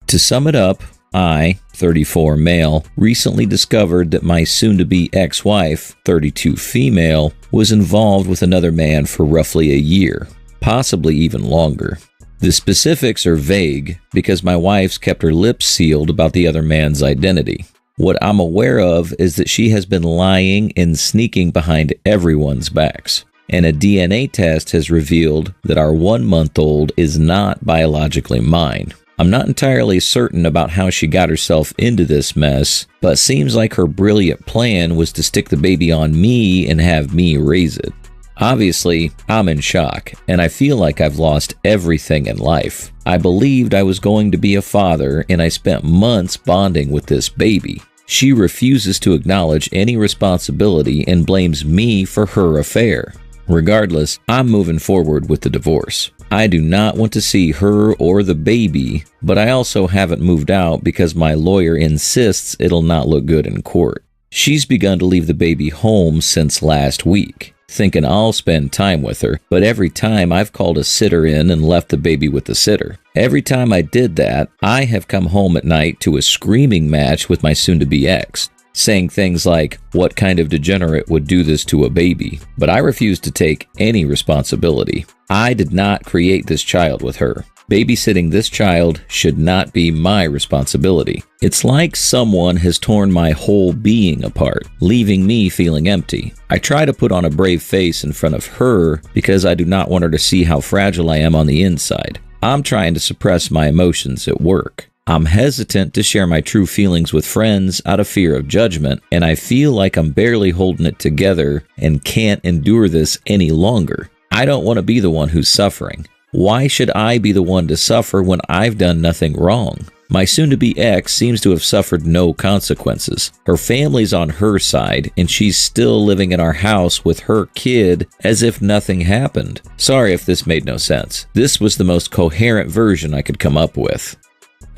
To sum it up, I, 34 male, recently discovered that my soon-to-be ex-wife, 32 female, was involved with another man for roughly a year, possibly even longer. The specifics are vague because my wife's kept her lips sealed about the other man's identity. What I'm aware of is that she has been lying and sneaking behind everyone's backs, and a DNA test has revealed that our 1-month-old is not biologically mine. I'm not entirely certain about how she got herself into this mess, but seems like her brilliant plan was to stick the baby on me and have me raise it. Obviously, I'm in shock, and I feel like I've lost everything in life. I believed I was going to be a father, and I spent months bonding with this baby. She refuses to acknowledge any responsibility and blames me for her affair. Regardless, I'm moving forward with the divorce. I do not want to see her or the baby, but I also haven't moved out because my lawyer insists it'll not look good in court. She's begun to leave the baby home since last week, thinking I'll spend time with her, but every time I've called a sitter in and left the baby with the sitter. Every time I did that, I have come home at night to a screaming match with my soon-to-be ex, saying things like, "What kind of degenerate would do this to a baby?" But I refuse to take any responsibility. I did not create this child with her. Babysitting this child should not be my responsibility. It's like someone has torn my whole being apart, leaving me feeling empty. I try to put on a brave face in front of her because I do not want her to see how fragile I am on the inside. I'm trying to suppress my emotions at work. I'm hesitant to share my true feelings with friends out of fear of judgment, and I feel like I'm barely holding it together and can't endure this any longer. I don't want to be the one who's suffering. Why should I be the one to suffer when I've done nothing wrong? My soon-to-be ex seems to have suffered no consequences. Her family's on her side, and she's still living in our house with her kid as if nothing happened. Sorry if this made no sense. This was the most coherent version I could come up with.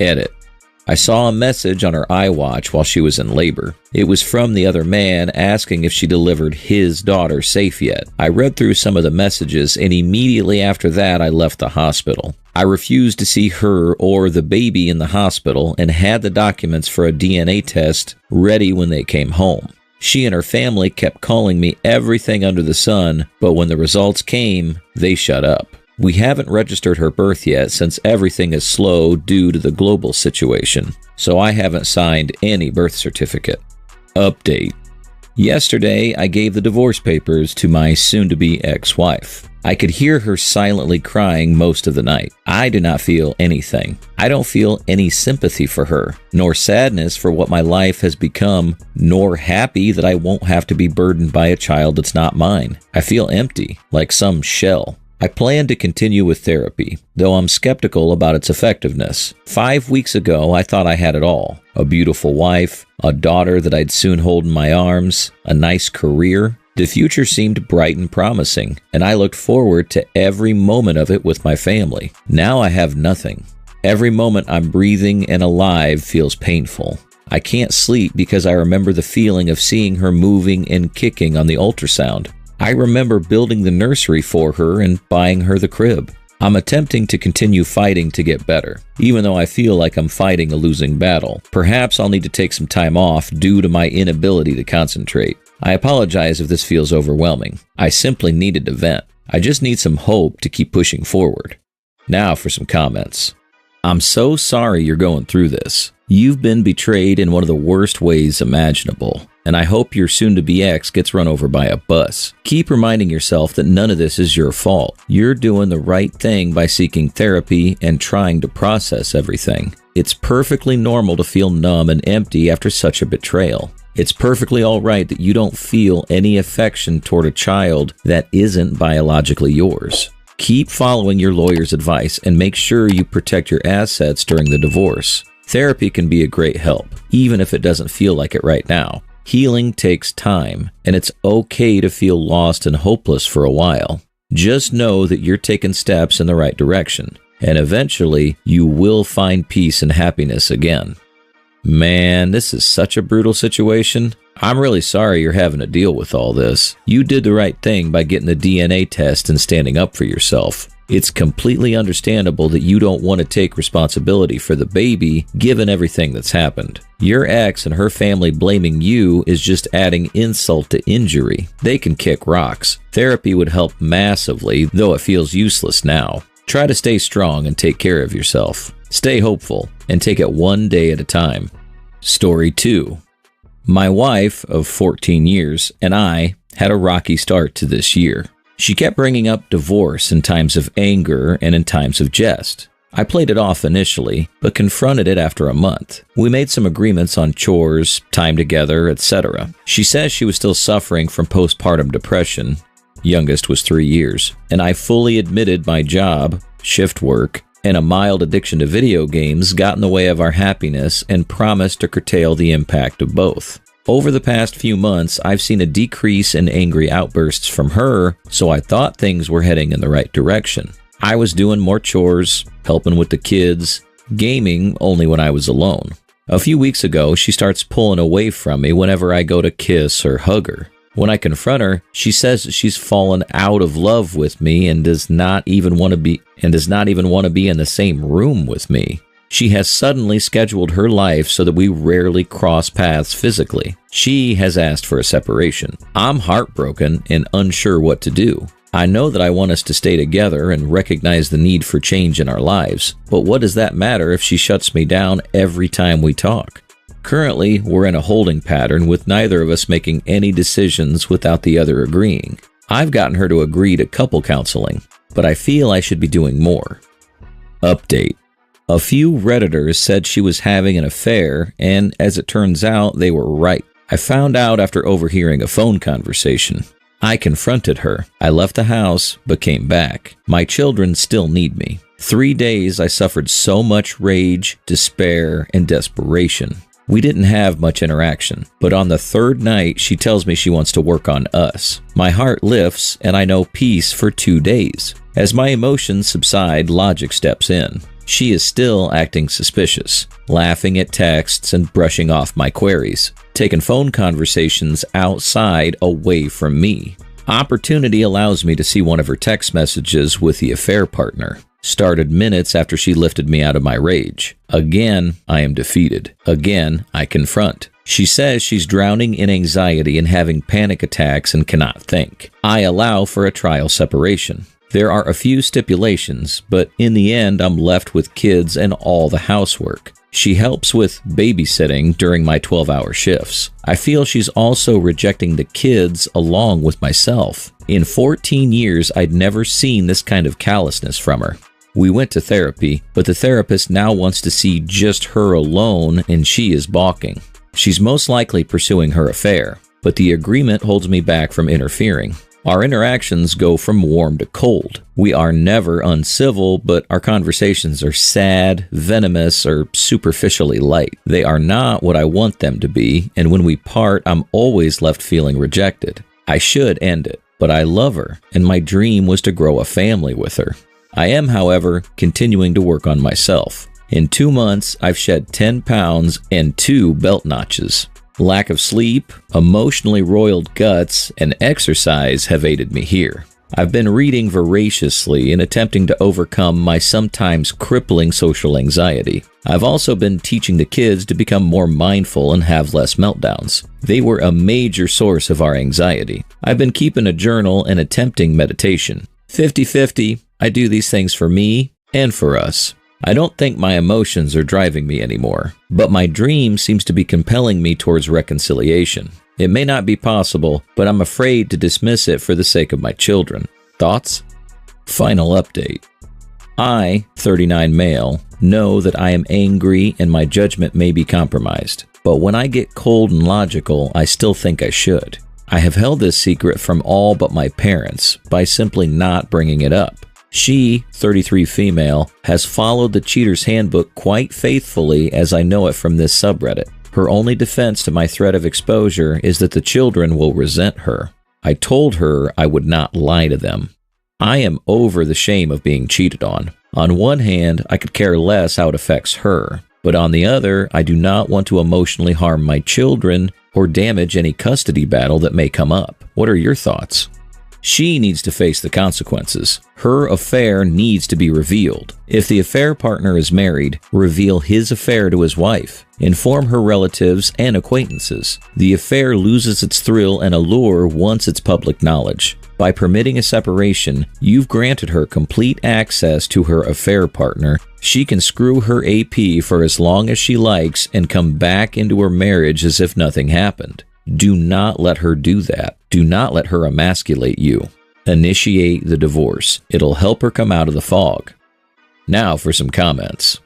Edit. I saw a message on her iWatch while she was in labor. It was from the other man asking if she delivered his daughter safe yet. I read through some of the messages, and immediately after that I left the hospital. I refused to see her or the baby in the hospital and had the documents for a DNA test ready when they came home. She and her family kept calling me everything under the sun, but when the results came, they shut up. We haven't registered her birth yet since everything is slow due to the global situation, so I haven't signed any birth certificate. Update. Yesterday, I gave the divorce papers to my soon-to-be ex-wife. I could hear her silently crying most of the night. I do not feel anything. I don't feel any sympathy for her, nor sadness for what my life has become, nor happy that I won't have to be burdened by a child that's not mine. I feel empty, like some shell. I plan to continue with therapy, though I'm skeptical about its effectiveness. 5 weeks ago, I thought I had it all. A beautiful wife, a daughter that I'd soon hold in my arms, a nice career. The future seemed bright and promising, and I looked forward to every moment of it with my family. Now I have nothing. Every moment I'm breathing and alive feels painful. I can't sleep because I remember the feeling of seeing her moving and kicking on the ultrasound. I remember building the nursery for her and buying her the crib. I'm attempting to continue fighting to get better, even though I feel like I'm fighting a losing battle. Perhaps I'll need to take some time off due to my inability to concentrate. I apologize if this feels overwhelming. I simply needed to vent. I just need some hope to keep pushing forward. Now for some comments. I'm so sorry you're going through this. You've been betrayed in one of the worst ways imaginable, and I hope your soon-to-be ex gets run over by a bus. Keep reminding yourself that none of this is your fault. You're doing the right thing by seeking therapy and trying to process everything. It's perfectly normal to feel numb and empty after such a betrayal. It's perfectly all right that you don't feel any affection toward a child that isn't biologically yours. Keep following your lawyer's advice and make sure you protect your assets during the divorce. Therapy can be a great help, even if it doesn't feel like it right now. Healing takes time, and it's okay to feel lost and hopeless for a while. Just know that you're taking steps in the right direction, and eventually you will find peace and happiness again. Man, this is such a brutal situation. I'm really sorry you're having to deal with all this. You did the right thing by getting the DNA test and standing up for yourself. It's completely understandable that you don't want to take responsibility for the baby given everything that's happened. Your ex and her family blaming you is just adding insult to injury. They can kick rocks. Therapy would help massively, though it feels useless now. Try to stay strong and take care of yourself. Stay hopeful and take it one day at a time. Story 2. My wife of 14 years and I had a rocky start to this year. She kept bringing up divorce in times of anger and in times of jest. I played it off initially, but confronted it after a month. We made some agreements on chores, time together, etc. She says she was still suffering from postpartum depression. Youngest was 3 years, and I fully admitted my job, shift work, and a mild addiction to video games got in the way of our happiness and promised to curtail the impact of both. Over the past few months, I've seen a decrease in angry outbursts from her, so I thought things were heading in the right direction. I was doing more chores, helping with the kids, gaming only when I was alone. A few weeks ago, she starts pulling away from me whenever I go to kiss or hug her. When I confront her, she says that she's fallen out of love with me and does not even want to be in the same room with me. She has suddenly scheduled her life so that we rarely cross paths physically. She has asked for a separation. I'm heartbroken and unsure what to do. I know that I want us to stay together and recognize the need for change in our lives, but what does that matter if she shuts me down every time we talk? Currently, we're in a holding pattern with neither of us making any decisions without the other agreeing. I've gotten her to agree to couple counseling, but I feel I should be doing more. Update. A few Redditors said she was having an affair, and as it turns out, they were right. I found out after overhearing a phone conversation. I confronted her. I left the house, but came back. My children still need me. 3 days I suffered so much rage, despair, and desperation. We didn't have much interaction, but on the third night, she tells me she wants to work on us. My heart lifts, and I know peace for 2 days. As my emotions subside, logic steps in. She is still acting suspicious, laughing at texts and brushing off my queries, taking phone conversations outside away from me. Opportunity allows me to see one of her text messages with the affair partner. Started minutes after she lifted me out of my rage. Again, I am defeated. Again, I confront. She says she's drowning in anxiety and having panic attacks and cannot think. I allow for a trial separation. There are a few stipulations, but in the end, I'm left with kids and all the housework. She helps with babysitting during my 12-hour shifts. I feel she's also rejecting the kids along with myself. In 14 years, I'd never seen this kind of callousness from her. We went to therapy, but the therapist now wants to see just her alone, and she is balking. She's most likely pursuing her affair, but the agreement holds me back from interfering. Our interactions go from warm to cold. We are never uncivil, but our conversations are sad, venomous, or superficially light. They are not what I want them to be, and when we part, I'm always left feeling rejected. I should end it, but I love her, and my dream was to grow a family with her. I am, however, continuing to work on myself. In 2 months, I've shed 10 pounds and 2 belt notches. Lack of sleep, emotionally roiled guts, and exercise have aided me here. I've been reading voraciously and attempting to overcome my sometimes crippling social anxiety. I've also been teaching the kids to become more mindful and have less meltdowns. They were a major source of our anxiety. I've been keeping a journal and attempting meditation. 50-50, I do these things for me and for us. I don't think my emotions are driving me anymore, but my dream seems to be compelling me towards reconciliation. It may not be possible, but I'm afraid to dismiss it for the sake of my children. Thoughts? Final update. I, 39 male, know that I am angry and my judgment may be compromised, but when I get cold and logical, I still think I should. I have held this secret from all but my parents by simply not bringing it up. She, 33 female, has followed the Cheater's Handbook quite faithfully as I know it from this subreddit. Her only defense to my threat of exposure is that the children will resent her. I told her I would not lie to them. I am over the shame of being cheated on. On one hand, I could care less how it affects her, but on the other, I do not want to emotionally harm my children or damage any custody battle that may come up. What are your thoughts? She needs to face the consequences. Her affair needs to be revealed. If the affair partner is married, reveal his affair to his wife. Inform her relatives and acquaintances. The affair loses its thrill and allure once it's public knowledge. By permitting a separation, you've granted her complete access to her affair partner. She can screw her AP for as long as she likes and come back into her marriage as if nothing happened. Do not let her do that. Do not let her emasculate you. Initiate the divorce. It'll help her come out of the fog. Now for some comments.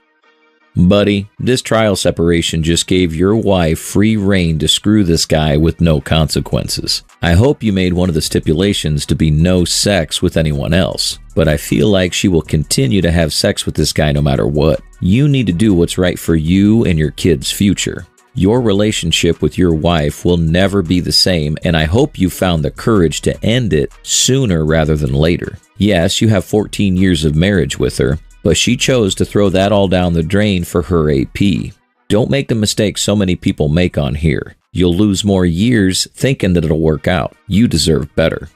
Buddy, this trial separation just gave your wife free rein to screw this guy with no consequences. I hope you made one of the stipulations to be no sex with anyone else, but I feel like she will continue to have sex with this guy no matter what. You need to do what's right for you and your kid's future. Your relationship with your wife will never be the same, and I hope you found the courage to end it sooner rather than later. Yes, you have 14 years of marriage with her, but she chose to throw that all down the drain for her AP. Don't make the mistake so many people make on here. You'll lose more years thinking that it'll work out. You deserve better.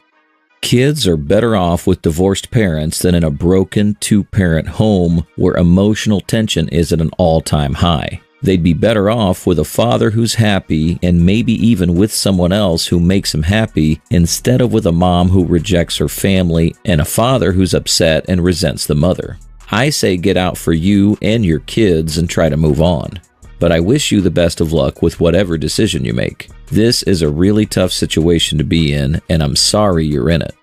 Kids are better off with divorced parents than in a broken two-parent home where emotional tension is at an all-time high. They'd be better off with a father who's happy and maybe even with someone else who makes him happy instead of with a mom who rejects her family and a father who's upset and resents the mother. I say get out for you and your kids and try to move on. But I wish you the best of luck with whatever decision you make. This is a really tough situation to be in, and I'm sorry you're in it.